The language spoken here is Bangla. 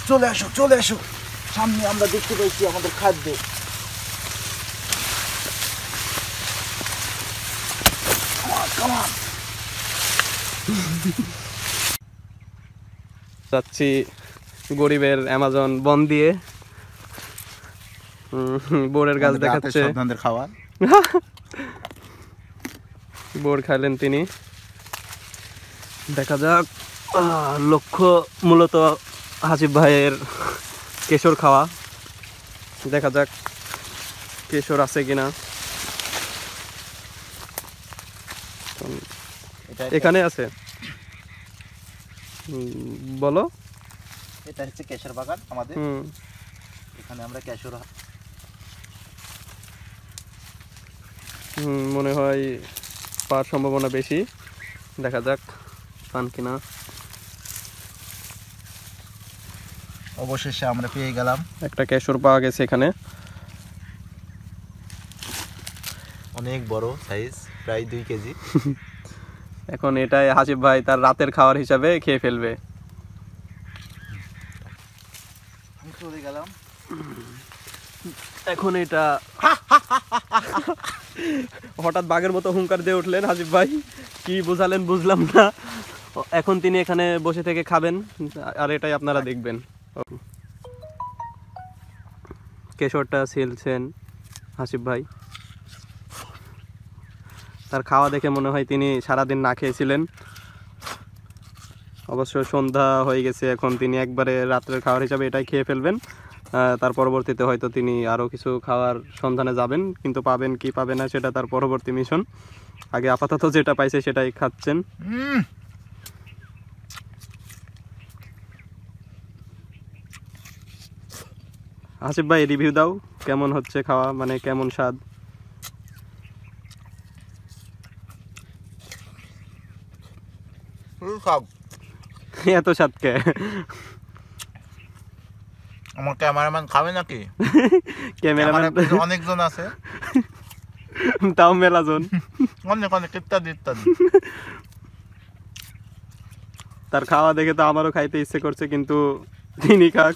চলে আসো চলে আসো, সামনে আমরা দেখতে পাইছি আমাদের খাদ্য। যাচ্ছি গরিবের অ্যামাজন বন দিয়ে। বোরের গাছ দেখাচ্ছে, খাওয়া বোর খাইলেন তিনি। দেখা যাক, লক্ষ্য মূলত হাসিব ভাইয়ের কেশর খাওয়া। দেখা যাক কেশর আছে কিনা। এখানে আছে, বলো। এটা হচ্ছে কেশর বাগান আমাদের, এখানে আমরা কেশর মনে হয় পাওয়ার সম্ভাবনা বেশি। দেখা যাক পান কিনা। অবশেষে আমরা পেয়ে গেলাম, একটা কেশর পাওয়া গেছে এখানে, অনেক বড় সাইজ, প্রায় 2 কেজি। এখন এটাই হাসিব ভাই তার রাতের খাবার হিসাবে খেয়ে ফেলবে। চলে গেলাম এখন এটা হঠাৎ বাঘের মতো হুঙ্কার দিয়ে উঠলেন হাসিব ভাই, কি বোঝালেন বুঝলাম না। এখন তিনি এখানে বসে থেকে খাবেন, আর এটাই আপনারা দেখবেন। কেশরটা ছিলছেন হাসিব ভাই। তার খাওয়া দেখে মনে হয় তিনি সারাদিন না খেয়েছিলেন। অবশ্য সন্ধ্যা হয়ে গেছে, এখন তিনি একবারে রাত্রের খাবার হিসাবে এটাই খেয়ে ফেলবেন। তার পরবর্তীতে হয়তো তিনি আরও কিছু খাওয়ার সন্ধানে যাবেন, কিন্তু পাবেন কি পাবেন না সেটা তার পরবর্তী মিশন। আগে আপাতত যেটা পাইছে সেটাই খাচ্ছেন। হাসিব ভাই রিভিউ দাও, কেমন হচ্ছে খাওয়া, মানে কেমন স্বাদ? এত স্বাদ কে? আমার ক্যামেরাম্যান খাবে নাকি? ক্যামেরাম্যান অনেকজন আছে, তাও মেলাজন, অনেক অনেক ইত্যাদি ইত্যাদি। তার খাওয়া দেখে তো আমারও খাইতে ইচ্ছে করছে, কিন্তু তিনি খাক।